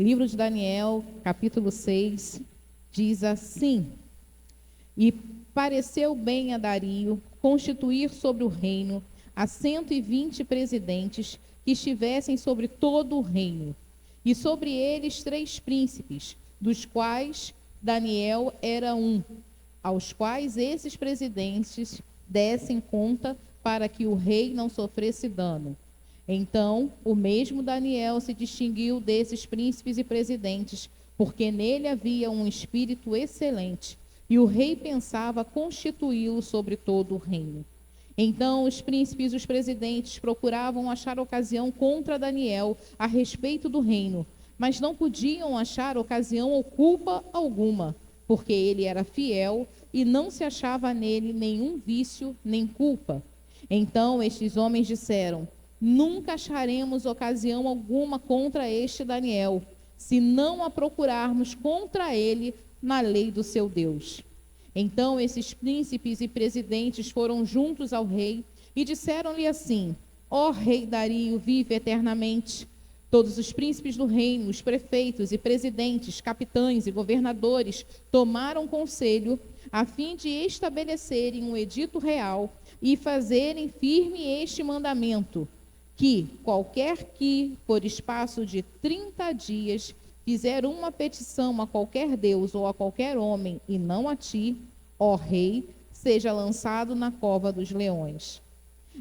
Livro de Daniel, capítulo 6, diz assim: E pareceu bem a Dario constituir sobre o reino a 120 presidentes que estivessem sobre todo o reino, e sobre eles 3 príncipes, dos quais Daniel era um, aos quais esses presidentes dessem conta para que o rei não sofresse dano. Então, o mesmo Daniel se distinguiu desses príncipes e presidentes, porque nele havia um espírito excelente, e o rei pensava constituí-lo sobre todo o reino. Então, os príncipes e os presidentes procuravam achar ocasião contra Daniel a respeito do reino, mas não podiam achar ocasião ou culpa alguma, porque ele era fiel e não se achava nele nenhum vício nem culpa. Então, estes homens disseram: Nunca acharemos ocasião alguma contra este Daniel, se não a procurarmos contra ele na lei do seu Deus. Então esses príncipes e presidentes foram juntos ao rei e disseram-lhe assim: Ó rei Dario, vive eternamente. Todos os príncipes do reino, os prefeitos e presidentes, capitães e governadores tomaram conselho a fim de estabelecerem um edito real e fazerem firme este mandamento: que qualquer que, por espaço de 30 dias, fizer uma petição a qualquer Deus ou a qualquer homem, e não a ti, ó rei, seja lançado na cova dos leões.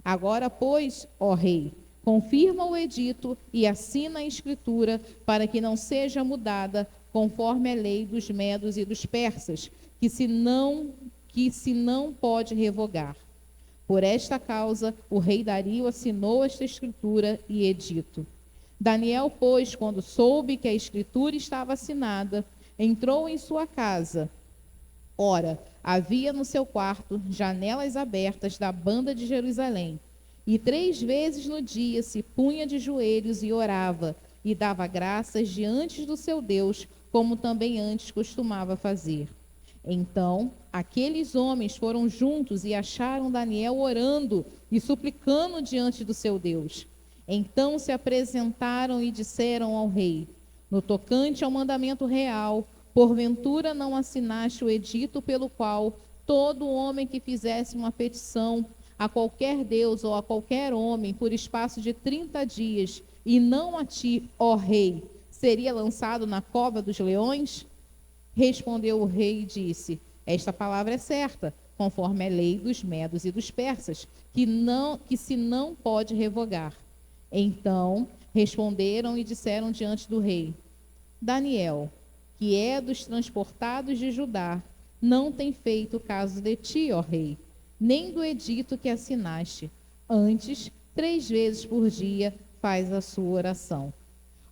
Agora, pois, ó rei, confirma o edito e assina a escritura, para que não seja mudada, conforme a lei dos medos e dos persas, que se não pode revogar. Por esta causa, o rei Dario assinou esta escritura e edito. Daniel, pois, quando soube que a escritura estava assinada, entrou em sua casa. Ora, havia no seu quarto janelas abertas da banda de Jerusalém. E 3 vezes no dia se punha de joelhos e orava, e dava graças diante do seu Deus, como também antes costumava fazer. Então, aqueles homens foram juntos e acharam Daniel orando e suplicando diante do seu Deus. Então se apresentaram e disseram ao rei: No tocante ao mandamento real, porventura não assinaste o edito pelo qual todo homem que fizesse uma petição a qualquer Deus ou a qualquer homem por espaço de 30 dias, e não a ti, ó rei, seria lançado na cova dos leões? Respondeu o rei e disse: Esta palavra é certa, conforme a lei dos medos e dos persas, que se não pode revogar. Então responderam e disseram diante do rei: Daniel, que é dos transportados de Judá, não tem feito caso de ti, ó rei, nem do edito que assinaste. Antes, 3 vezes por dia faz a sua oração.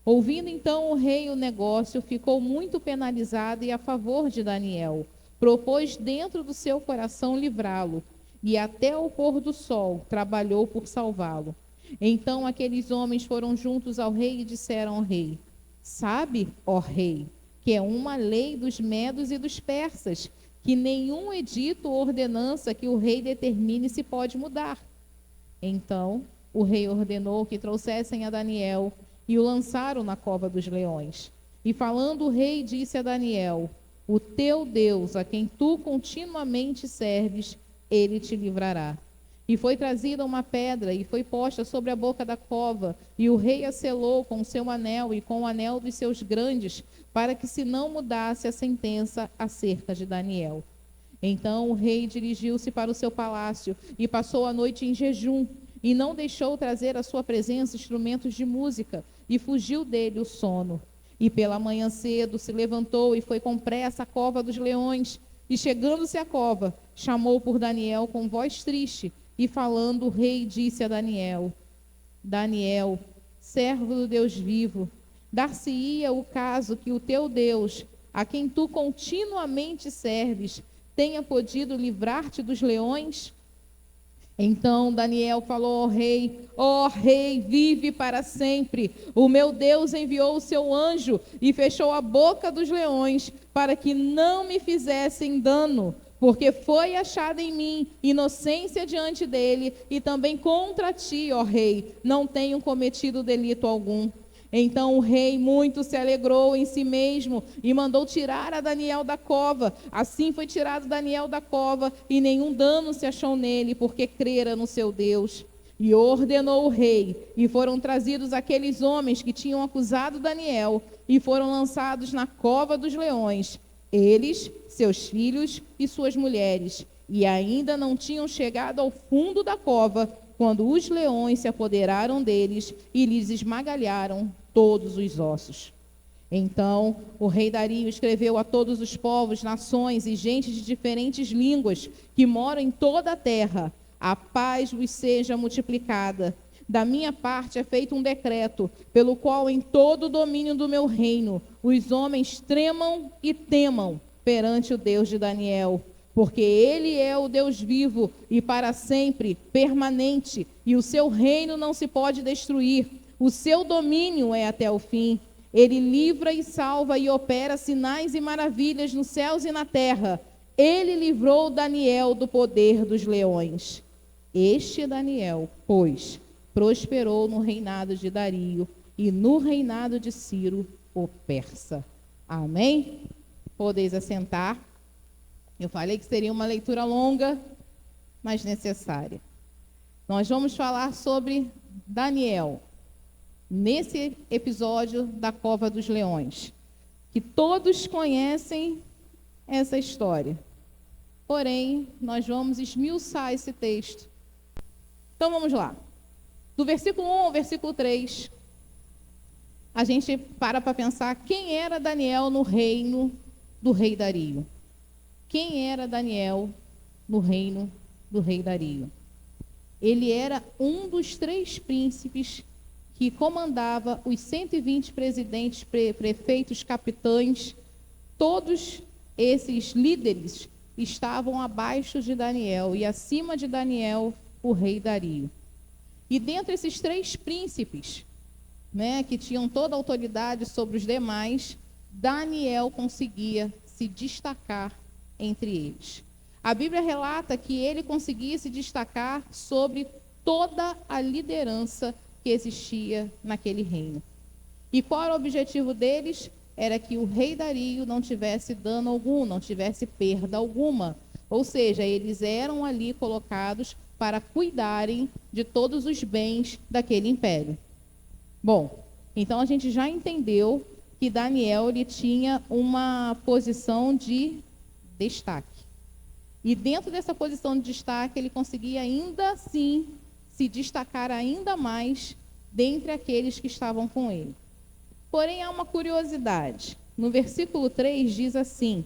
Ouvindo então o rei o negócio, ficou muito penalizado e a favor de Daniel. Propôs dentro do seu coração livrá-lo, e até o pôr do sol trabalhou por salvá-lo. Então aqueles homens foram juntos ao rei e disseram ao rei: Sabe, ó rei, que é uma lei dos medos e dos persas, que nenhum edito ou ordenança que o rei determine se pode mudar. Então o rei ordenou que trouxessem a Daniel e o lançaram na cova dos leões. E falando o rei, disse a Daniel: O teu Deus, a quem tu continuamente serves, ele te livrará. E foi trazida uma pedra e foi posta sobre a boca da cova, e o rei a selou com o seu anel e com o anel dos seus grandes, para que se não mudasse a sentença acerca de Daniel. Então o rei dirigiu-se para o seu palácio e passou a noite em jejum, e não deixou trazer à sua presença instrumentos de música, e fugiu dele o sono. E pela manhã cedo se levantou e foi com pressa à cova dos leões, e chegando-se à cova, chamou por Daniel com voz triste, e falando o rei disse a Daniel: Daniel, servo do Deus vivo, dar-se-ia o caso que o teu Deus, a quem tu continuamente serves, tenha podido livrar-te dos leões? Então Daniel falou ao rei: Ó rei, vive para sempre. O meu Deus enviou o seu anjo e fechou a boca dos leões, para que não me fizessem dano, porque foi achada em mim inocência diante dele, e também contra ti, ó rei, não tenho cometido delito algum. Então o rei muito se alegrou em si mesmo e mandou tirar a Daniel da cova. Assim foi tirado Daniel da cova e nenhum dano se achou nele, porque crera no seu Deus. E ordenou o rei, e foram trazidos aqueles homens que tinham acusado Daniel e foram lançados na cova dos leões, eles, seus filhos e suas mulheres. E ainda não tinham chegado ao fundo da cova, quando os leões se apoderaram deles e lhes esmagalharam todos os ossos. Então o rei Dario escreveu a todos os povos, nações e gente de diferentes línguas que moram em toda a terra: a paz vos seja multiplicada. Da minha parte é feito um decreto, pelo qual em todo o domínio do meu reino os homens tremam e temam perante o Deus de Daniel, porque ele é o Deus vivo e para sempre permanente, e o seu reino não se pode destruir, o seu domínio é até o fim. Ele livra e salva e opera sinais e maravilhas nos céus e na terra. Ele livrou Daniel do poder dos leões. Este Daniel, pois, prosperou no reinado de Dario e no reinado de Ciro, o persa. Amém? Podeis assentar. Eu falei que seria uma leitura longa, mas necessária. Nós vamos falar sobre Daniel, nesse episódio da Cova dos Leões, que todos conhecem essa história. Porém, nós vamos esmiuçar esse texto. Então vamos lá. Do versículo 1 ao versículo 3, a gente para pensar quem era Daniel no reino do rei Dario. Quem era Daniel no reino do rei Dario? Ele era um dos 3 príncipes que comandava os 120 presidentes, prefeitos, capitães. Todos esses líderes estavam abaixo de Daniel e acima de Daniel, o rei Dario. E dentre esses 3 príncipes, que tinham toda a autoridade sobre os demais, Daniel conseguia se destacar entre eles. A Bíblia relata que ele conseguia se destacar sobre toda a liderança que existia naquele reino. E qual era o objetivo deles? Era que o rei Dario não tivesse dano algum, não tivesse perda alguma. Ou seja, eles eram ali colocados para cuidarem de todos os bens daquele império. Bom, então a gente já entendeu que Daniel ele tinha uma posição de destaque. E dentro dessa posição de destaque, ele conseguia ainda assim se destacar ainda mais dentre aqueles que estavam com ele. Porém, há uma curiosidade. No versículo 3 diz assim: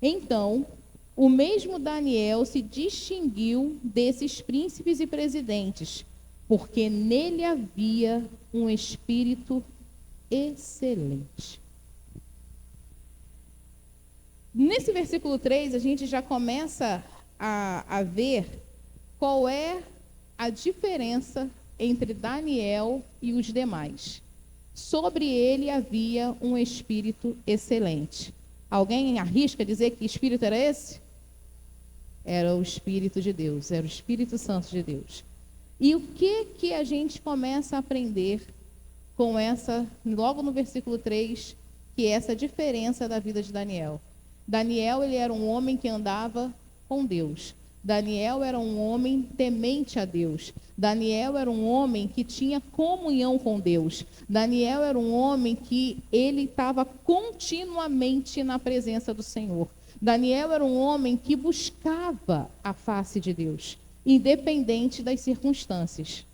então, o mesmo Daniel se distinguiu desses príncipes e presidentes, porque nele havia um espírito excelente. Nesse versículo 3, a gente já começa a ver qual é a diferença entre Daniel e os demais. Sobre ele havia um espírito excelente. Alguém arrisca dizer que espírito era esse? Era o Espírito de Deus, era o Espírito Santo de Deus. E o que a gente começa a aprender com logo no versículo 3, que é essa diferença da vida de Daniel? Daniel, ele era um homem que andava com Deus. Daniel era um homem temente a Deus. Daniel era um homem que tinha comunhão com Deus. Daniel era um homem que ele estava continuamente na presença do Senhor. Daniel era um homem que buscava a face de Deus, independente das circunstâncias.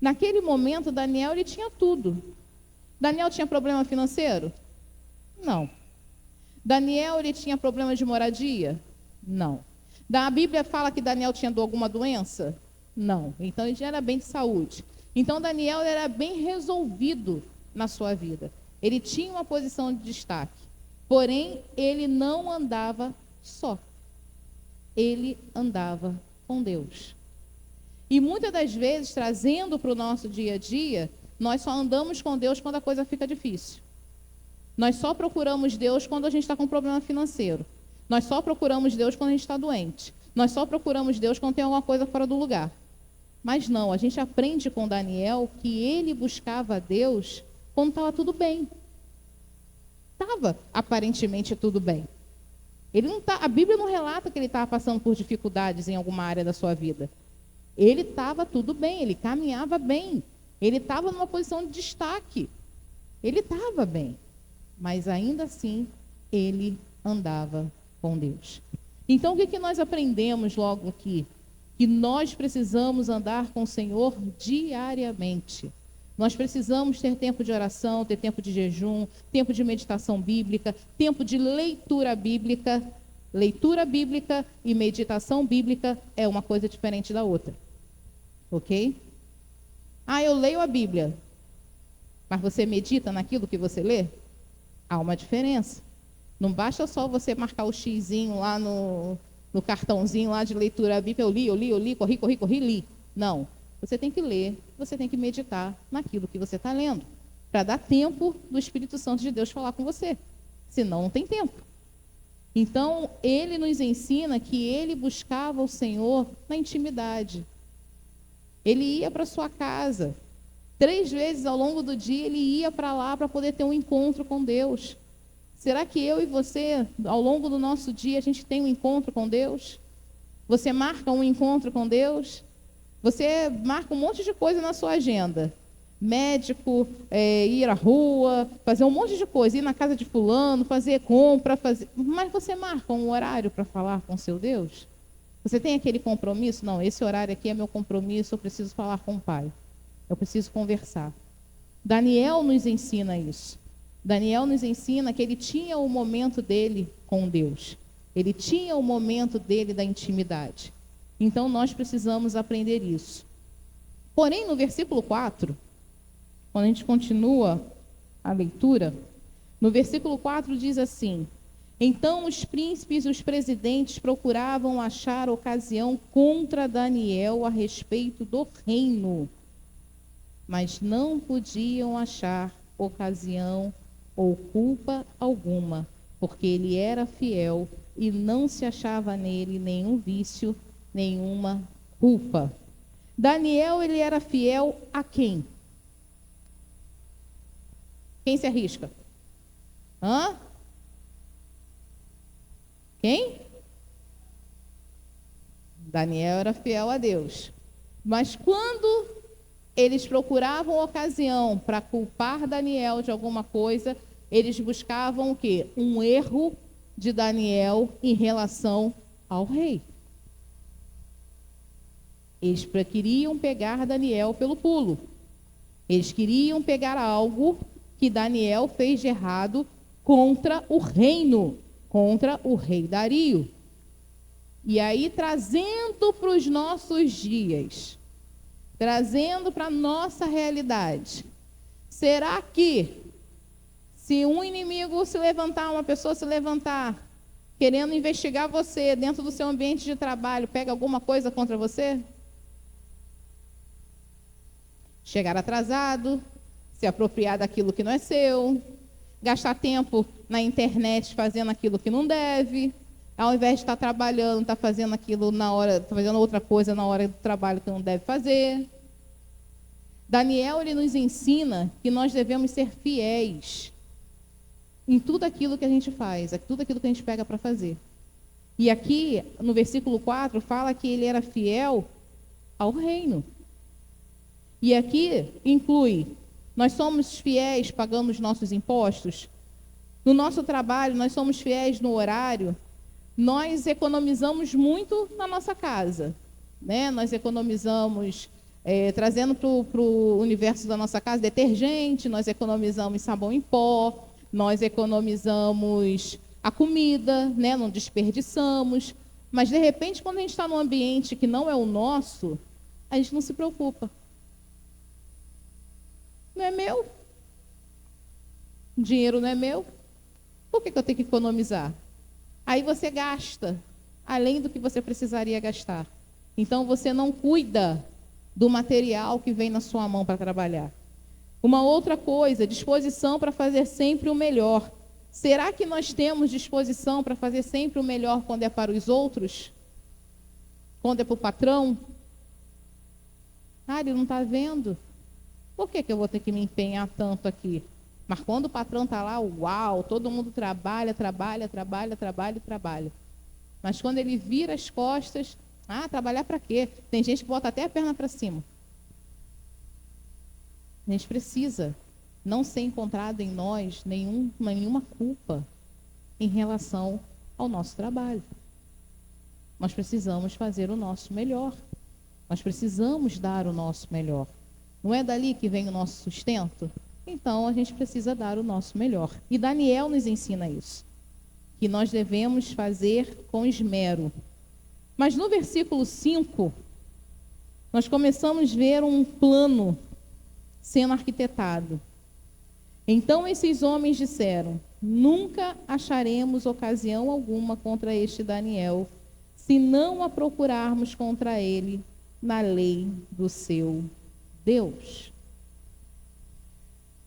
Naquele momento, Daniel ele tinha tudo. Daniel tinha problema financeiro? Não. Daniel ele tinha problema de moradia? Não. A Bíblia fala que Daniel tinha alguma doença? Não. Então ele já era bem de saúde. Então Daniel era bem resolvido na sua vida. Ele tinha uma posição de destaque. Porém, ele não andava só. Ele andava com Deus. E muitas das vezes, trazendo para o nosso dia a dia, nós só andamos com Deus quando a coisa fica difícil. Nós só procuramos Deus quando a gente está com problema financeiro. Nós só procuramos Deus quando a gente está doente. Nós só procuramos Deus quando tem alguma coisa fora do lugar. Mas não, a gente aprende com Daniel que ele buscava a Deus quando estava tudo bem. Estava aparentemente tudo bem. A Bíblia não relata que ele estava passando por dificuldades em alguma área da sua vida. Ele estava tudo bem, ele caminhava bem. Ele estava numa posição de destaque. Ele estava bem. Mas ainda assim, ele andava com Deus. Então, o que nós aprendemos logo aqui? Que nós precisamos andar com o Senhor diariamente. Nós precisamos ter tempo de oração, ter tempo de jejum, tempo de meditação bíblica, tempo de leitura bíblica. Leitura bíblica e meditação bíblica é uma coisa diferente da outra. Ok? Eu leio a Bíblia, mas você medita naquilo que você lê? Há uma diferença. Não basta só você marcar o xizinho lá no cartãozinho lá de leitura bíblica, eu li, corri, li. Não. Você tem que ler, você tem que meditar naquilo que você está lendo, para dar tempo do Espírito Santo de Deus falar com você. Senão, não tem tempo. Então, ele nos ensina que ele buscava o Senhor na intimidade. Ele ia para sua casa. 3 vezes ao longo do dia, ele ia para lá para poder ter um encontro com Deus. Será que eu e você, ao longo do nosso dia, a gente tem um encontro com Deus? Você marca um encontro com Deus? Você marca um monte de coisa na sua agenda. Médico, ir à rua, fazer um monte de coisa, ir na casa de fulano, fazer compra, mas você marca um horário para falar com seu Deus? Você tem aquele compromisso? Não, esse horário aqui é meu compromisso, eu preciso falar com o Pai. Eu preciso conversar. Daniel nos ensina isso. Daniel nos ensina que ele tinha o momento dele com Deus. Ele tinha o momento dele da intimidade. Então, nós precisamos aprender isso. Porém, no versículo 4, quando a gente continua a leitura, no versículo 4 diz assim: então os príncipes e os presidentes procuravam achar ocasião contra Daniel a respeito do reino, mas não podiam achar ocasião ou culpa alguma, porque ele era fiel e não se achava nele nenhum vício, nenhuma culpa. Daniel, ele era fiel a quem? Quem se arrisca? Quem? Daniel era fiel a Deus. Mas quando eles procuravam ocasião para culpar Daniel de alguma coisa, eles buscavam o quê? Um erro de Daniel em relação ao rei. Eles queriam pegar Daniel pelo pulo. Eles queriam pegar algo que Daniel fez de errado contra o reino, contra o rei Dario. E aí, trazendo para os nossos dias, trazendo para a nossa realidade, será que se um inimigo se levantar, uma pessoa se levantar, querendo investigar você dentro do seu ambiente de trabalho, pega alguma coisa contra você? Chegar atrasado, se apropriar daquilo que não é seu, gastar tempo na internet fazendo aquilo que não deve, ao invés de estar trabalhando, estar fazendo aquilo na hora, estar fazendo outra coisa na hora do trabalho que não deve fazer. Daniel, ele nos ensina que nós devemos ser fiéis em tudo aquilo que a gente faz, em tudo aquilo que a gente pega para fazer. E aqui, no versículo 4, fala que ele era fiel ao reino. E aqui inclui, nós somos fiéis, pagamos nossos impostos. No nosso trabalho, nós somos fiéis no horário. Nós economizamos muito na nossa casa, né? Nós economizamos, trazendo para o universo da nossa casa, detergente, nós economizamos sabão em pó, nós economizamos a comida, né? Não desperdiçamos. Mas, de repente, quando a gente está num ambiente que não é o nosso, a gente não se preocupa. Não é meu. O dinheiro não é meu. Por que eu tenho que economizar? Aí você gasta além do que você precisaria gastar. Então você não cuida do material que vem na sua mão para trabalhar. Uma outra coisa, disposição para fazer sempre o melhor. Será que nós temos disposição para fazer sempre o melhor quando é para os outros? Quando é para o patrão? Ele não está vendo. Por que eu vou ter que me empenhar tanto aqui? Mas quando o patrão está lá, uau, todo mundo trabalha. Mas quando ele vira as costas, trabalhar para quê? Tem gente que bota até a perna para cima. A gente precisa não ser encontrado em nós nenhuma culpa em relação ao nosso trabalho. Nós precisamos fazer o nosso melhor. Nós precisamos dar o nosso melhor. Não é dali que vem o nosso sustento? Então, a gente precisa dar o nosso melhor. E Daniel nos ensina isso, que nós devemos fazer com esmero. Mas no versículo 5, nós começamos a ver um plano sendo arquitetado. Então esses homens disseram: nunca acharemos ocasião alguma contra este Daniel, se não a procurarmos contra ele na lei do seu Deus.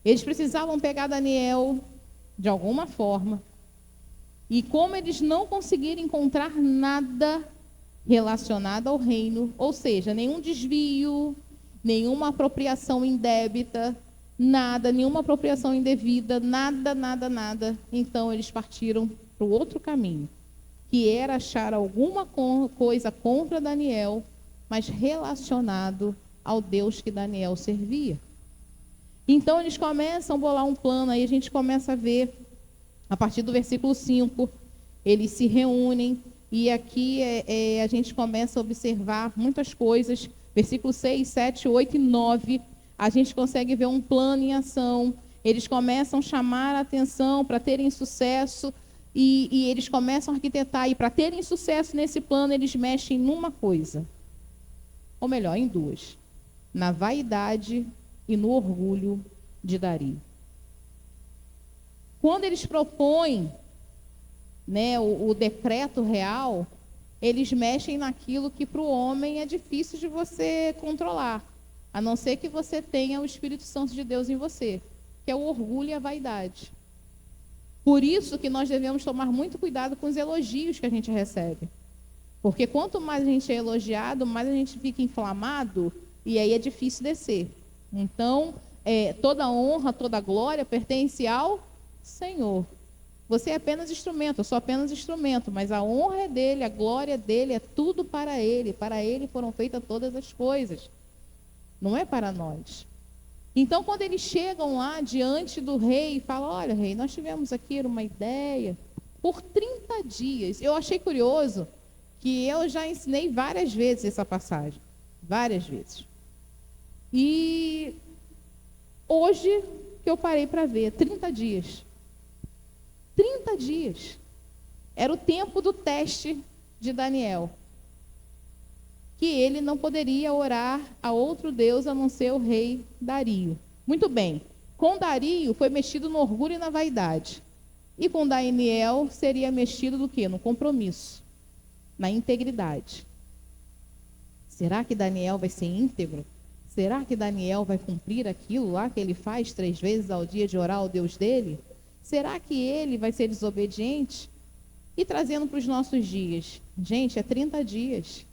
Eles precisavam pegar Daniel de alguma forma, e como eles não conseguiram encontrar nada relacionado ao reino, ou seja, nenhum desvio, nenhuma apropriação indébita, nada, nenhuma apropriação indevida, nada. Então eles partiram para o outro caminho, que era achar alguma coisa contra Daniel, mas relacionado ao Deus que Daniel servia. Então eles começam a bolar um plano, aí a gente começa a ver, a partir do versículo 5, eles se reúnem, e aqui a gente começa a observar muitas coisas. Versículos 6, 7, 8 e 9, a gente consegue ver um plano em ação. Eles começam a chamar a atenção para terem sucesso, e eles começam a arquitetar. E para terem sucesso nesse plano, eles mexem numa coisa. Ou melhor, em duas. Na vaidade e no orgulho de Dario. Quando eles propõem, o decreto real, eles mexem naquilo que para o homem é difícil de você controlar, a não ser que você tenha o Espírito Santo de Deus em você, que é o orgulho e a vaidade. Por isso que nós devemos tomar muito cuidado com os elogios que a gente recebe. Porque quanto mais a gente é elogiado, mais a gente fica inflamado, e aí é difícil descer. Então, toda honra, toda glória pertence ao Senhor. Você é apenas instrumento, eu sou apenas instrumento, mas a honra é dele, a glória dele, é tudo para ele foram feitas todas as coisas, não é para nós. Então, quando eles chegam lá diante do rei e falam: olha, rei, nós tivemos aqui uma ideia, por 30 dias, eu achei curioso, que eu já ensinei várias vezes essa passagem, várias vezes, e hoje que eu parei para ver, 30 dias, 30 dias. Era o tempo do teste de Daniel. Que ele não poderia orar a outro Deus a não ser o rei Dario. Muito bem. Com Dario foi mexido no orgulho e na vaidade. E com Daniel seria mexido no quê? No compromisso. Na integridade. Será que Daniel vai ser íntegro? Será que Daniel vai cumprir aquilo lá que ele faz 3 vezes ao dia de orar ao Deus dele? Será que ele vai ser desobediente? E trazendo para os nossos dias. Gente, é 30 dias.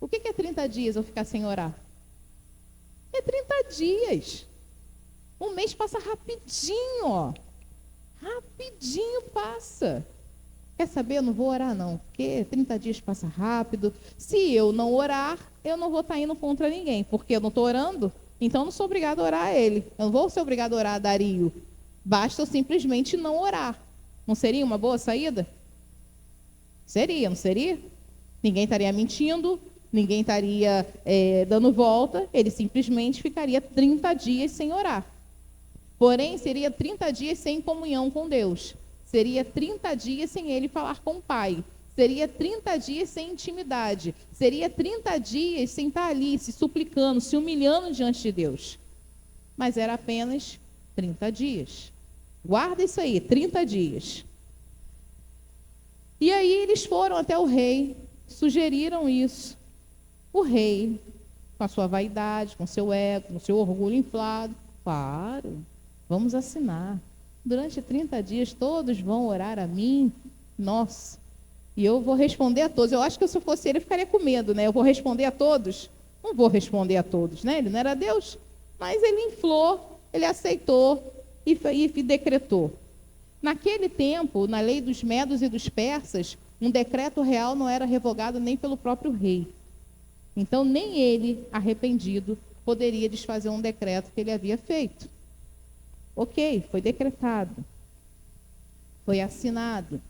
O que é 30 dias eu ficar sem orar? É 30 dias. Um mês passa rapidinho, ó. Rapidinho passa. Quer saber? Eu não vou orar, não. Porque 30 dias passa rápido. Se eu não orar, eu não vou estar indo contra ninguém. Porque eu não estou orando, então eu não sou obrigado a orar a ele. Eu não vou ser obrigado a orar a Dario. Basta eu simplesmente não orar. Não seria uma boa saída? Seria, não seria? Ninguém estaria mentindo, ninguém estaria dando volta, ele simplesmente ficaria 30 dias sem orar. Porém, seria 30 dias sem comunhão com Deus. Seria 30 dias sem ele falar com o Pai. Seria 30 dias sem intimidade. Seria 30 dias sem estar ali se suplicando, se humilhando diante de Deus. Mas era apenas 30 dias. Guarda isso aí, 30 dias. E aí eles foram até o rei, sugeriram isso. O rei, com a sua vaidade, com seu ego, com seu orgulho inflado, claro, vamos assinar. Durante 30 dias todos vão orar a mim. Nossa, e eu vou responder a todos. Eu acho que se eu fosse ele, eu ficaria com medo, né? Eu vou responder a todos? Não vou responder a todos, né? Ele não era Deus, mas ele inflou, ele aceitou. e decretou. Naquele tempo, na lei dos medos e dos persas, um decreto real não era revogado nem pelo próprio rei. Então, nem ele, arrependido, poderia desfazer um decreto que ele havia feito. Ok, foi decretado, foi assinado.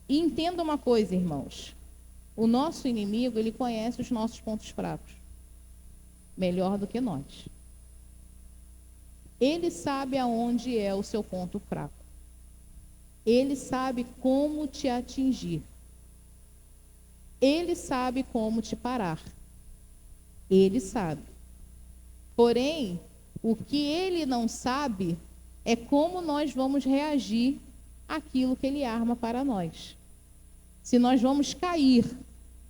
E entenda uma coisa, irmãos. O nosso inimigo, ele conhece os nossos pontos fracos melhor do que nós. Ele sabe aonde é o seu ponto fraco. Ele sabe como te atingir. Ele sabe como te parar. Ele sabe. Porém, o que ele não sabe é como nós vamos reagir àquilo que ele arma para nós. Se nós vamos cair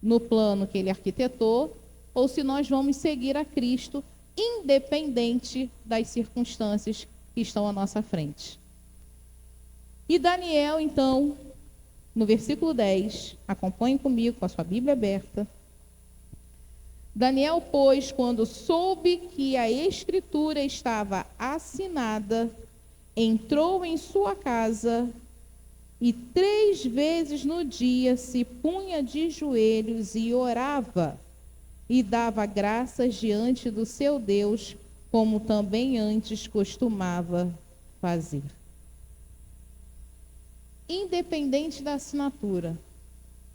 no plano que ele arquitetou, ou se nós vamos seguir a Cristo, independente das circunstâncias que estão à nossa frente. E Daniel, então, no versículo 10, acompanhe comigo com a sua Bíblia aberta. Daniel, pois, quando soube que a escritura estava assinada, entrou em sua casa e 3 vezes no dia se punha de joelhos e orava e dava graças diante do seu Deus, como também antes costumava fazer. Independente da assinatura,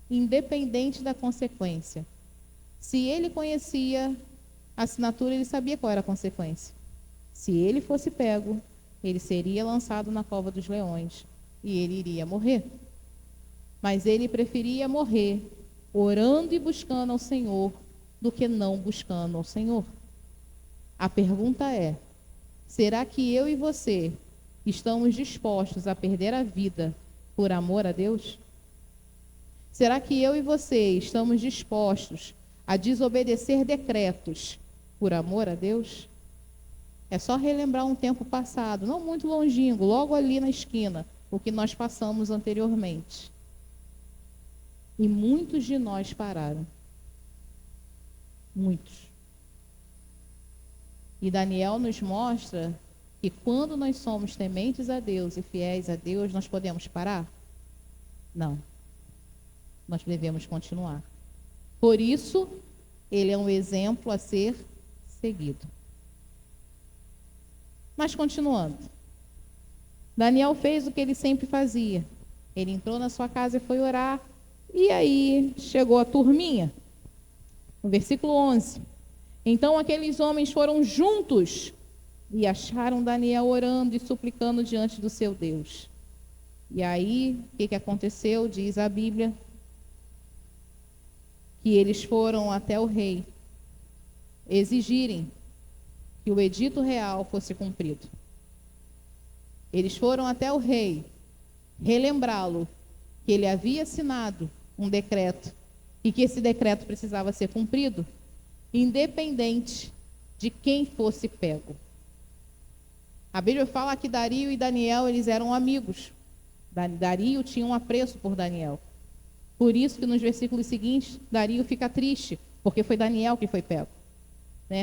independente da consequência. Se ele conhecia a assinatura, ele sabia qual era a consequência. Se ele fosse pego, ele seria lançado na cova dos leões e ele iria morrer. Mas ele preferia morrer orando e buscando ao Senhor do que não buscando ao Senhor. A pergunta é: será que eu e você estamos dispostos a perder a vida por amor a Deus? Será que eu e você estamos dispostos a desobedecer decretos por amor a Deus? É só relembrar um tempo passado, não muito longínquo, logo ali na esquina, o que nós passamos anteriormente. E muitos de nós pararam. Muitos. E Daniel nos mostra que quando nós somos tementes a Deus e fiéis a Deus, nós podemos parar? Não. Nós devemos continuar. Por isso, ele é um exemplo a ser seguido. Mas continuando. Daniel fez o que ele sempre fazia. Ele entrou na sua casa e foi orar. E aí chegou a turminha. No versículo 11. Então aqueles homens foram juntos e acharam Daniel orando e suplicando diante do seu Deus. E aí, o que aconteceu? Diz a Bíblia que eles foram até o rei exigirem que o edito real fosse cumprido. Eles foram até o rei relembrá-lo que ele havia assinado um decreto e que esse decreto precisava ser cumprido, independente de quem fosse pego. A Bíblia fala que Dario e Daniel, eles eram amigos. Dario tinha um apreço por Daniel. Por isso que nos versículos seguintes, Dario fica triste, porque foi Daniel que foi pego.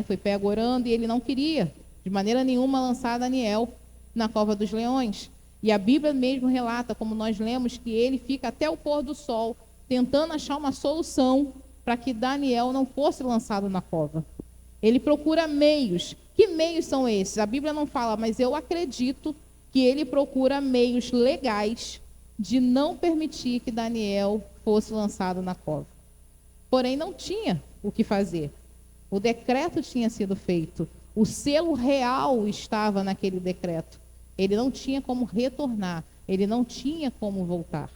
Foi pego orando e ele não queria, de maneira nenhuma, lançar Daniel na cova dos leões. E a Bíblia mesmo relata, como nós lemos, que ele fica até o pôr do sol, tentando achar uma solução para que Daniel não fosse lançado na cova. Ele procura meios. Que meios são esses? A Bíblia não fala, mas eu acredito que ele procura meios legais de não permitir que Daniel fosse lançado na cova. Porém, não tinha o que fazer. O decreto tinha sido feito. O selo real estava naquele decreto. Ele não tinha como retornar. Ele não tinha como voltar.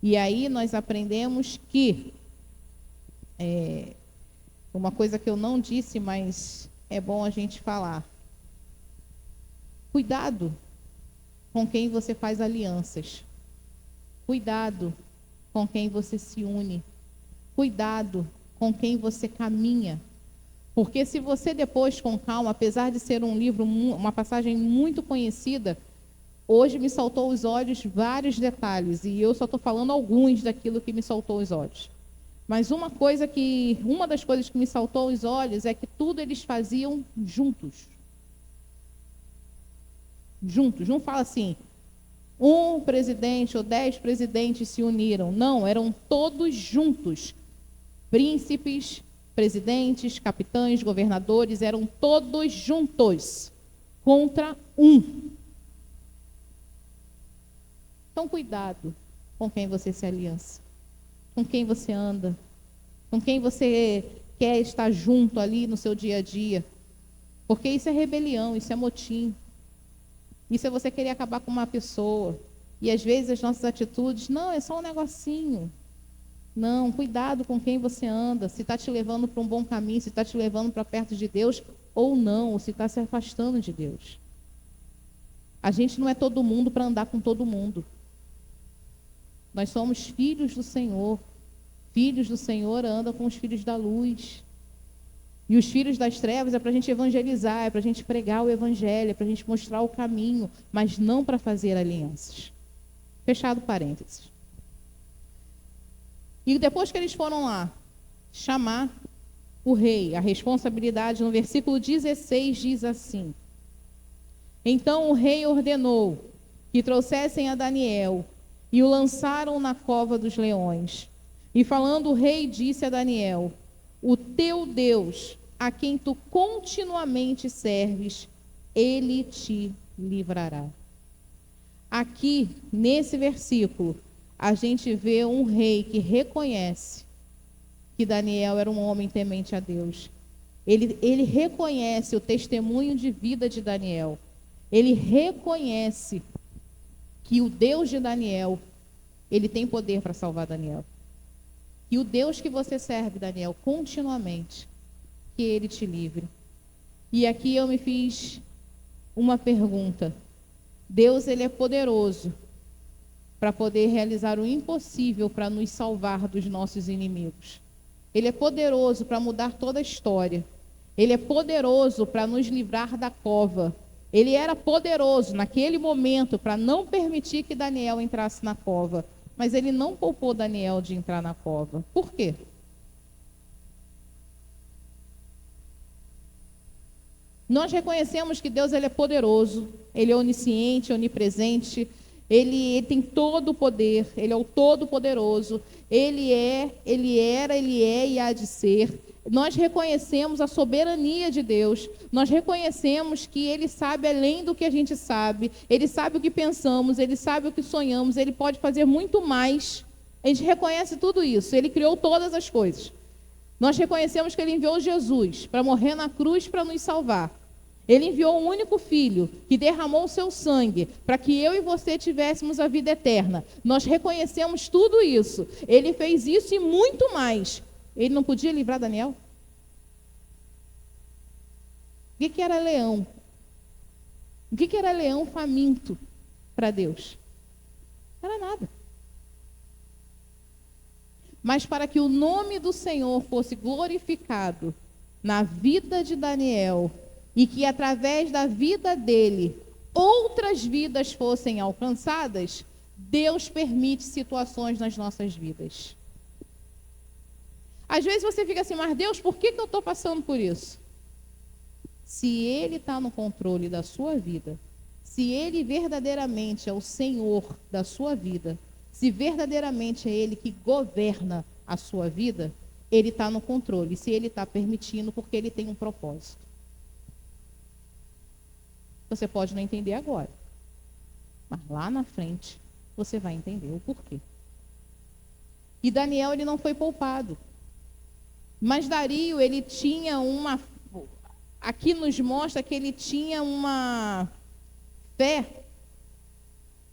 E aí nós aprendemos que uma coisa que eu não disse, mas é bom a gente falar. Cuidado com quem você faz alianças. Cuidado com quem você se une. Cuidado com quem você caminha. Porque se você depois, com calma, apesar de ser um livro, uma passagem muito conhecida, hoje me saltou aos olhos vários detalhes, e eu só estou falando alguns daquilo que me saltou aos olhos. Mas uma das coisas que me saltou aos olhos é que tudo eles faziam juntos. juntos. Não fala assim, um presidente ou 10 presidentes se uniram. Não, eram todos juntos. Príncipes, presidentes, capitães, governadores, eram todos juntos contra um. Então, cuidado com quem você se aliança, com quem você anda, com quem você quer estar junto ali no seu dia a dia. Porque isso é rebelião, isso é motim. Isso é você querer acabar com uma pessoa. E às vezes as nossas atitudes, não, é só um negocinho. Não, cuidado com quem você anda, se está te levando para um bom caminho, se está te levando para perto de Deus ou não, ou se está se afastando de Deus. A gente não é todo mundo para andar com todo mundo. Nós somos filhos do Senhor. Filhos do Senhor andam com os filhos da luz. E os filhos das trevas é para a gente evangelizar, é para a gente pregar o evangelho, é para a gente mostrar o caminho, mas não para fazer alianças. Fechado parênteses. E depois que eles foram lá chamar o rei, a responsabilidade, no versículo 16 diz assim: então o rei ordenou que trouxessem a Daniel e o lançaram na cova dos leões. E falando o rei disse a Daniel: o teu Deus, a quem tu continuamente serves, ele te livrará. Aqui, nesse versículo, a gente vê um rei que reconhece que Daniel era um homem temente a Deus. Ele reconhece o testemunho de vida de Daniel. Ele reconhece que o Deus de Daniel, ele tem poder para salvar Daniel. E o Deus que você serve, Daniel, continuamente, que ele te livre. E aqui eu me fiz uma pergunta. Deus, ele é poderoso para poder realizar o impossível para nos salvar dos nossos inimigos. Ele é poderoso para mudar toda a história. Ele é poderoso para nos livrar da cova. Ele era poderoso naquele momento para não permitir que Daniel entrasse na cova. Mas ele não poupou Daniel de entrar na cova. Por quê? Nós reconhecemos que Deus, ele é poderoso, ele é onisciente, onipresente, ele tem todo o poder, ele é o todo-poderoso, ele era, ele é e há de ser. Nós reconhecemos a soberania de Deus, nós reconhecemos que ele sabe além do que a gente sabe, ele sabe o que pensamos, ele sabe o que sonhamos, ele pode fazer muito mais. A gente reconhece tudo isso, ele criou todas as coisas. Nós reconhecemos que ele enviou Jesus para morrer na cruz para nos salvar. Ele enviou um único filho que derramou o seu sangue para que eu e você tivéssemos a vida eterna. Nós reconhecemos tudo isso. Ele fez isso e muito mais. Ele não podia livrar Daniel? O que era leão? O que era leão faminto para Deus? Não era nada. Mas para que o nome do Senhor fosse glorificado na vida de Daniel, e que através da vida dele, outras vidas fossem alcançadas, Deus permite situações nas nossas vidas. Às vezes você fica assim, mas Deus, por que eu estou passando por isso? Se ele está no controle da sua vida, se ele verdadeiramente é o Senhor da sua vida, se verdadeiramente é ele que governa a sua vida, ele está no controle. Se ele está permitindo, porque ele tem um propósito. Você pode não entender agora, mas lá na frente você vai entender o porquê. E Daniel, ele não foi poupado. Mas Dario, ele tinha uma... Aqui nos mostra que ele tinha uma fé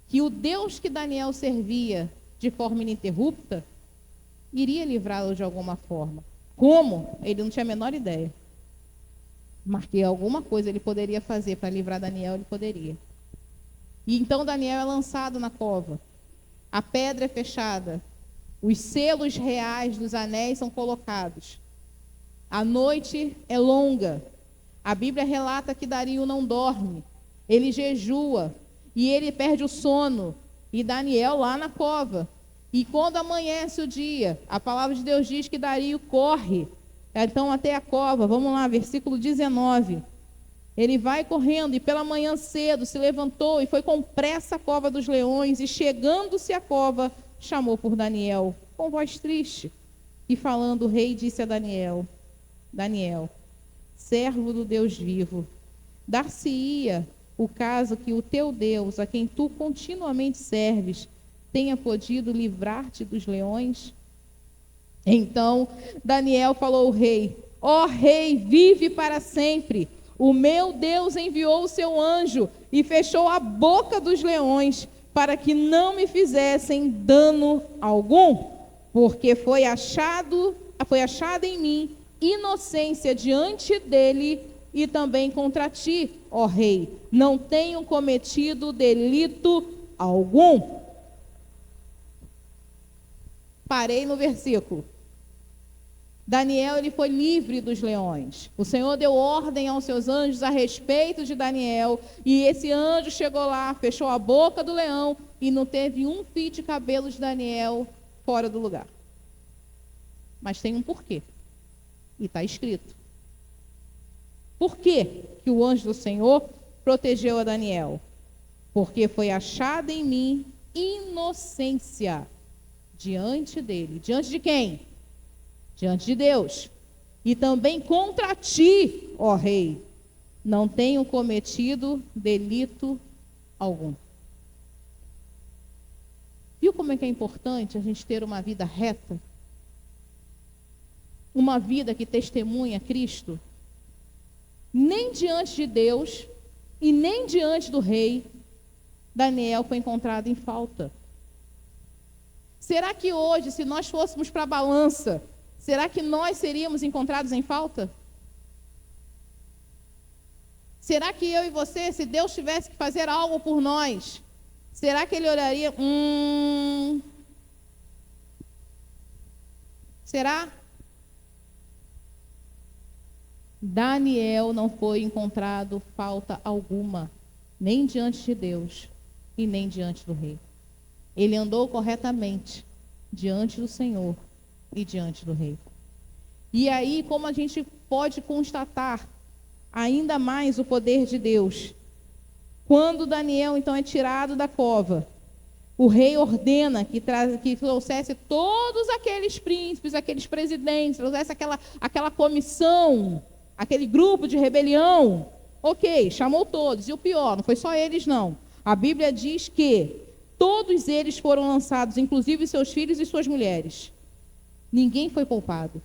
que o Deus que Daniel servia de forma ininterrupta iria livrá-lo de alguma forma. Como? Ele não tinha a menor ideia. Mas que alguma coisa ele poderia fazer para livrar Daniel, ele poderia. E então Daniel é lançado na cova. A pedra é fechada. Os selos reais dos anéis são colocados. A noite é longa. A Bíblia relata que Dario não dorme. Ele jejua. E ele perde o sono. E Daniel lá na cova. E quando amanhece o dia, a palavra de Deus diz que Dario corre. Então até a cova. Vamos lá, versículo 19. Ele vai correndo e pela manhã cedo se levantou e foi com pressa à cova dos leões e chegando-se à cova, chamou por Daniel, com voz triste. E falando, o rei disse a Daniel, Daniel, servo do Deus vivo, dar-se-ia o caso que o teu Deus, a quem tu continuamente serves, tenha podido livrar-te dos leões? Então Daniel falou ao rei, ó rei, vive para sempre. O meu Deus enviou o seu anjo e fechou a boca dos leões para que não me fizessem dano algum, porque foi achada em mim inocência diante dele e também contra ti, ó rei, não tenho cometido delito algum. Parei no versículo. Daniel, ele foi livre dos leões. O Senhor deu ordem aos seus anjos a respeito de Daniel, e esse anjo chegou lá, fechou a boca do leão, e não teve um fio de cabelo de Daniel fora do lugar. Mas tem um porquê, e está escrito. Por que que o anjo do Senhor protegeu a Daniel? Porque foi achada em mim inocência diante dele. Diante de quem? Diante de Deus. E também contra ti, ó rei, não tenho cometido delito algum. Viu como é que é importante a gente ter uma vida reta? Uma vida que testemunha Cristo? Nem diante de Deus e nem diante do rei, Daniel foi encontrado em falta. Será que hoje, se nós fôssemos para a balança, será que nós seríamos encontrados em falta? Será que eu e você, se Deus tivesse que fazer algo por nós, será que Ele olharia? Será? Daniel não foi encontrado falta alguma, nem diante de Deus e nem diante do rei. Ele andou corretamente diante do Senhor e diante do rei. E aí, como a gente pode constatar ainda mais o poder de Deus? Quando Daniel, então, é tirado da cova, o rei ordena que trouxesse todos aqueles príncipes, aqueles presidentes, trouxesse aquela comissão, aquele grupo de rebelião. Ok, chamou todos. E o pior, não foi só eles, não. A Bíblia diz que todos eles foram lançados, inclusive seus filhos e suas mulheres. Ninguém foi poupado.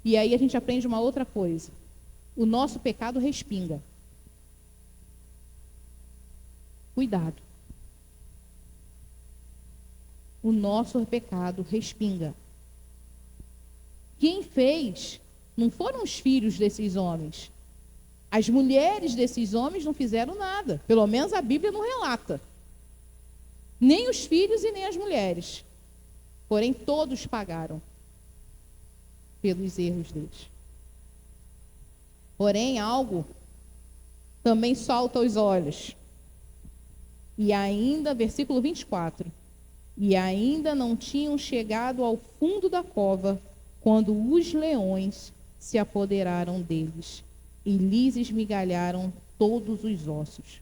E aí a gente aprende uma outra coisa. O nosso pecado respinga. Cuidado. O nosso pecado respinga. Quem fez não foram os filhos desses homens. As mulheres desses homens não fizeram nada. Pelo menos a Bíblia não relata. Nem os filhos e nem as mulheres. Porém, todos pagaram pelos erros deles. Porém, algo também salta aos olhos. E ainda, versículo 24. E ainda não tinham chegado ao fundo da cova, quando os leões se apoderaram deles e lhes esmigalharam todos os ossos.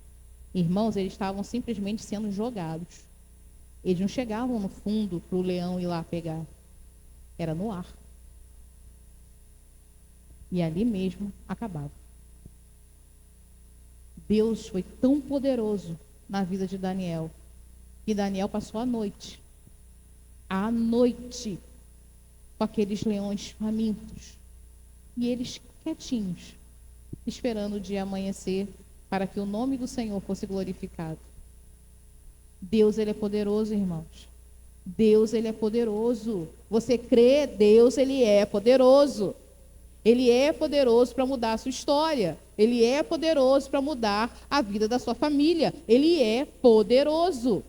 Irmãos, eles estavam simplesmente sendo jogados. Eles não chegavam no fundo para o leão ir lá pegar. Era no ar. E ali mesmo acabava. Deus foi tão poderoso na vida de Daniel, que Daniel passou a noite com aqueles leões famintos, e eles quietinhos, esperando o dia amanhecer, para que o nome do Senhor fosse glorificado. Deus, Ele é poderoso, irmãos. Deus, Ele é poderoso. Você crê? Deus, Ele é poderoso. Ele é poderoso para mudar a sua história. Ele é poderoso para mudar a vida da sua família. Ele é poderoso.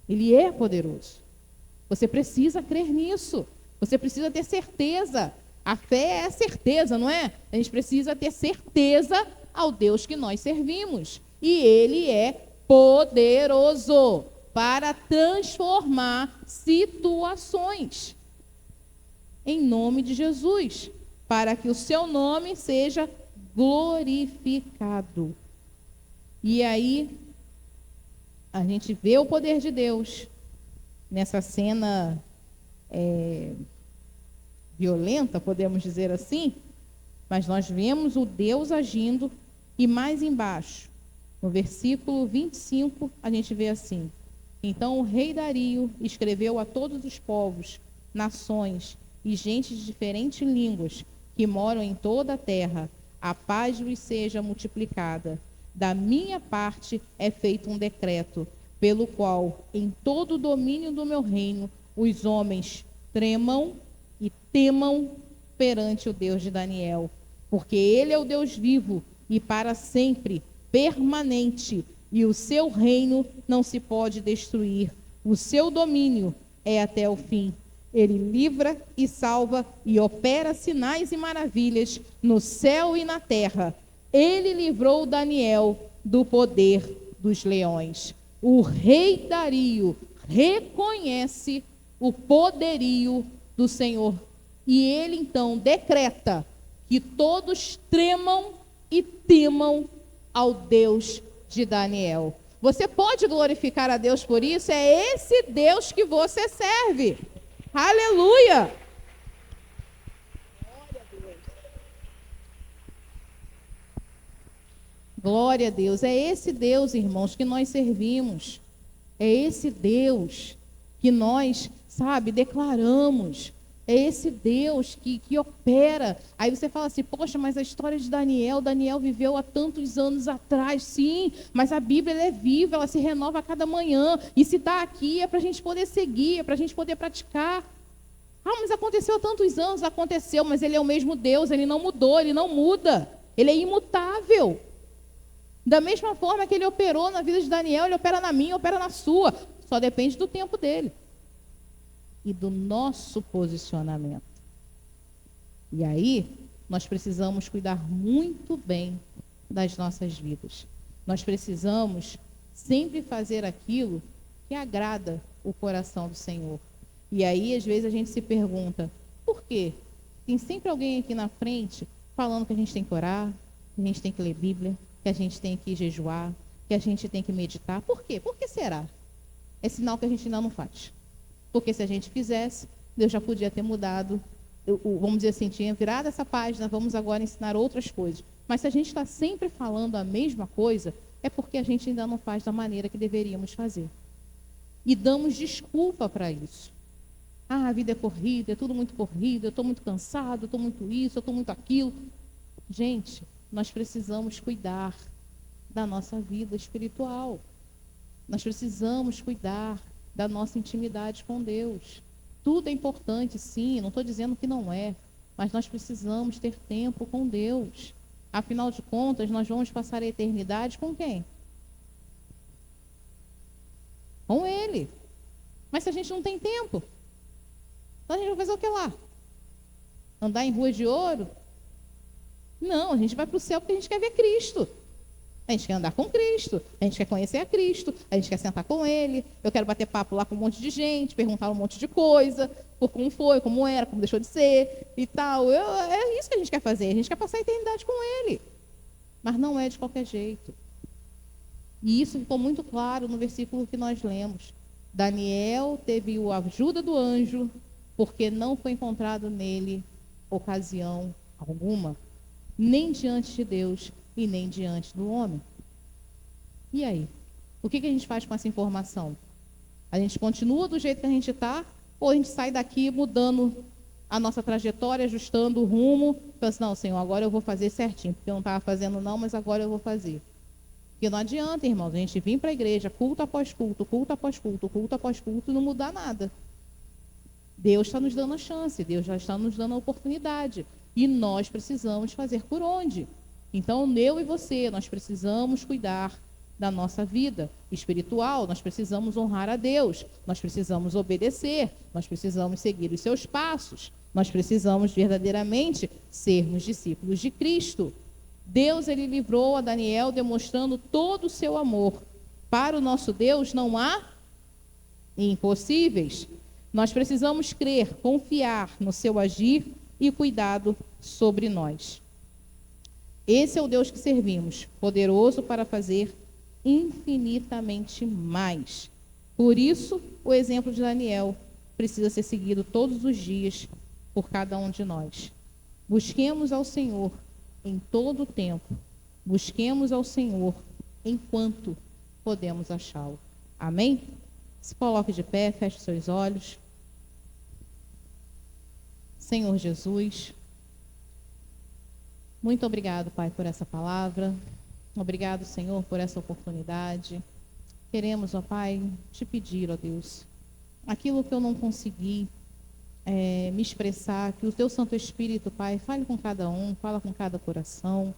Ele é poderoso. Você precisa crer nisso. Você precisa ter certeza. A fé é certeza, não é? A gente precisa ter certeza ao Deus que nós servimos. E Ele é poderoso para transformar situações. Em nome de Jesus. Para que o seu nome seja glorificado. E aí, a gente vê o poder de Deus nessa cena violenta, podemos dizer assim, mas nós vemos o Deus agindo, e mais embaixo, no versículo 25, a gente vê assim: então o rei Dario escreveu a todos os povos, nações e gentes de diferentes línguas que moram em toda a terra, a paz lhes seja multiplicada. Da minha parte é feito um decreto, pelo qual, em todo o domínio do meu reino, os homens tremam e temam perante o Deus de Daniel, porque ele é o Deus vivo e para sempre permanente, e o seu reino não se pode destruir. O seu domínio é até o fim. Ele livra e salva e opera sinais e maravilhas no céu e na terra. Ele livrou Daniel do poder dos leões. O rei Dario reconhece o poderio do Senhor. E ele então decreta que todos tremam e temam ao Deus de Daniel. Você pode glorificar a Deus por isso? É esse Deus que você serve. Aleluia! Glória a Deus. É esse Deus, irmãos, que nós servimos. É esse Deus que nós, declaramos. É esse Deus que opera. Aí você fala assim, poxa, mas a história de Daniel viveu há tantos anos atrás. Sim, mas a Bíblia ela é viva, ela se renova a cada manhã. E se está aqui é para a gente poder seguir, é para a gente poder praticar. Ah, mas aconteceu há tantos anos. Aconteceu, mas ele é o mesmo Deus, ele não mudou, ele não muda. Ele é imutável. Da mesma forma que ele operou na vida de Daniel, ele opera na minha, opera na sua. Só depende do tempo dele. E do nosso posicionamento. E aí, nós precisamos cuidar muito bem das nossas vidas. Nós precisamos sempre fazer aquilo que agrada o coração do Senhor. E aí, às vezes, a gente se pergunta, por quê? Tem sempre alguém aqui na frente falando que a gente tem que orar, que a gente tem que ler Bíblia, que a gente tem que jejuar, que a gente tem que meditar. Por quê? Por que será? É sinal que a gente ainda não faz. Porque se a gente fizesse, Deus já podia ter mudado, vamos dizer assim, tinha virado essa página, vamos agora ensinar outras coisas. Mas se a gente está sempre falando a mesma coisa, é porque a gente ainda não faz da maneira que deveríamos fazer. E damos desculpa para isso. Ah, a vida é corrida, é tudo muito corrido, eu estou muito cansado, eu estou muito isso, eu estou muito aquilo. Gente, nós precisamos cuidar da nossa vida espiritual. Nós precisamos cuidar da nossa intimidade com Deus. Tudo é importante, sim, não estou dizendo que não é, mas nós precisamos ter tempo com Deus. Afinal de contas, nós vamos passar a eternidade com quem? Com Ele. Mas se a gente não tem tempo, então a gente vai fazer o que lá? Andar em ruas de ouro? Não, a gente vai para o céu porque a gente quer ver Cristo. A gente quer andar com Cristo, a gente quer conhecer a Cristo, a gente quer sentar com Ele, eu quero bater papo lá com um monte de gente, perguntar um monte de coisa, por como foi, como era, como deixou de ser e tal. É isso que a gente quer fazer, a gente quer passar a eternidade com Ele. Mas não é de qualquer jeito. E isso ficou muito claro no versículo que nós lemos. Daniel teve a ajuda do anjo, porque não foi encontrado nele ocasião alguma, nem diante de Deus, e nem diante do homem. E aí? O que a gente faz com essa informação? A gente continua do jeito que a gente está, ou a gente sai daqui mudando a nossa trajetória, ajustando o rumo, pensando, assim, não, Senhor, agora eu vou fazer certinho, porque eu não estava fazendo não, mas agora eu vou fazer. Porque não adianta, irmãos, a gente vir para a igreja, culto após culto, culto após culto, culto após culto, e não mudar nada. Deus está nos dando a chance, Deus já está nos dando a oportunidade. E nós precisamos fazer por onde? Então, eu e você, nós precisamos cuidar da nossa vida espiritual, nós precisamos honrar a Deus, nós precisamos obedecer, nós precisamos seguir os seus passos, nós precisamos verdadeiramente sermos discípulos de Cristo. Deus, ele livrou a Daniel demonstrando todo o seu amor. Para o nosso Deus não há impossíveis. Nós precisamos crer, confiar no seu agir e cuidado sobre nós. Esse é o Deus que servimos, poderoso para fazer infinitamente mais. Por isso, o exemplo de Daniel precisa ser seguido todos os dias por cada um de nós. Busquemos ao Senhor em todo o tempo. Busquemos ao Senhor enquanto podemos achá-lo. Amém? Se coloque de pé, feche seus olhos. Senhor Jesus, muito obrigado, Pai, por essa palavra. Obrigado, Senhor, por essa oportunidade. Queremos, ó Pai, te pedir, ó Deus, aquilo que eu não consegui me expressar, que o Teu Santo Espírito, Pai, fale com cada um, fala com cada coração.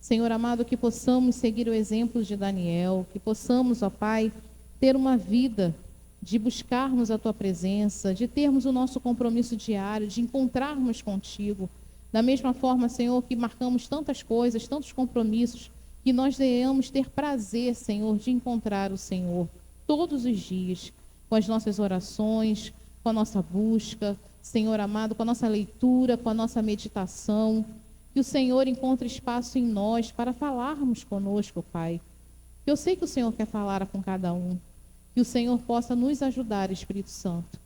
Senhor amado, que possamos seguir o exemplo de Daniel, que possamos, ó Pai, ter uma vida de buscarmos a Tua presença, de termos o nosso compromisso diário, de encontrarmos contigo. Da mesma forma, Senhor, que marcamos tantas coisas, tantos compromissos, que nós venhamos ter prazer, Senhor, de encontrar o Senhor todos os dias, com as nossas orações, com a nossa busca, Senhor amado, com a nossa leitura, com a nossa meditação. Que o Senhor encontre espaço em nós para falarmos conosco, Pai. Eu sei que o Senhor quer falar com cada um. Que o Senhor possa nos ajudar, Espírito Santo,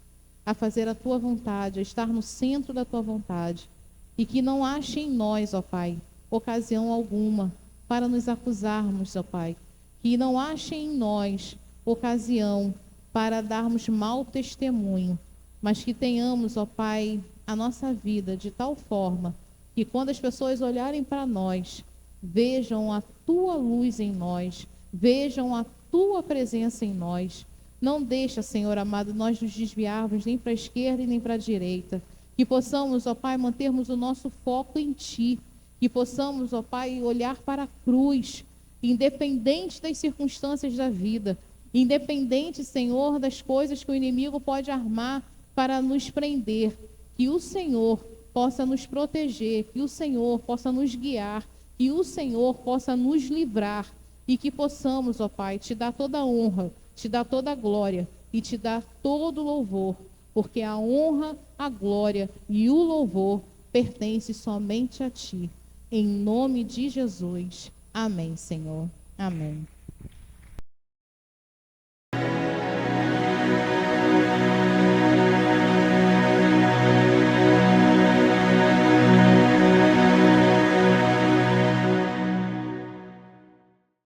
a fazer a Tua vontade, a estar no centro da Tua vontade. E que não ache em nós, ó Pai, ocasião alguma para nos acusarmos, ó Pai. Que não ache em nós ocasião para darmos mau testemunho, mas que tenhamos, ó Pai, a nossa vida de tal forma que quando as pessoas olharem para nós, vejam a Tua luz em nós, vejam a Tua presença em nós. Não deixa, Senhor amado, nós nos desviarmos nem para a esquerda e nem para a direita. Que possamos, ó Pai, mantermos o nosso foco em Ti. Que possamos, ó Pai, olhar para a cruz, independente das circunstâncias da vida, independente, Senhor, das coisas que o inimigo pode armar para nos prender. Que o Senhor possa nos proteger, que o Senhor possa nos guiar, que o Senhor possa nos livrar e que possamos, ó Pai, Te dar toda a honra, Te dar toda a glória e Te dar todo o louvor, porque a honra, a glória e o louvor pertencem somente a Ti. Em nome de Jesus. Amém, Senhor. Amém.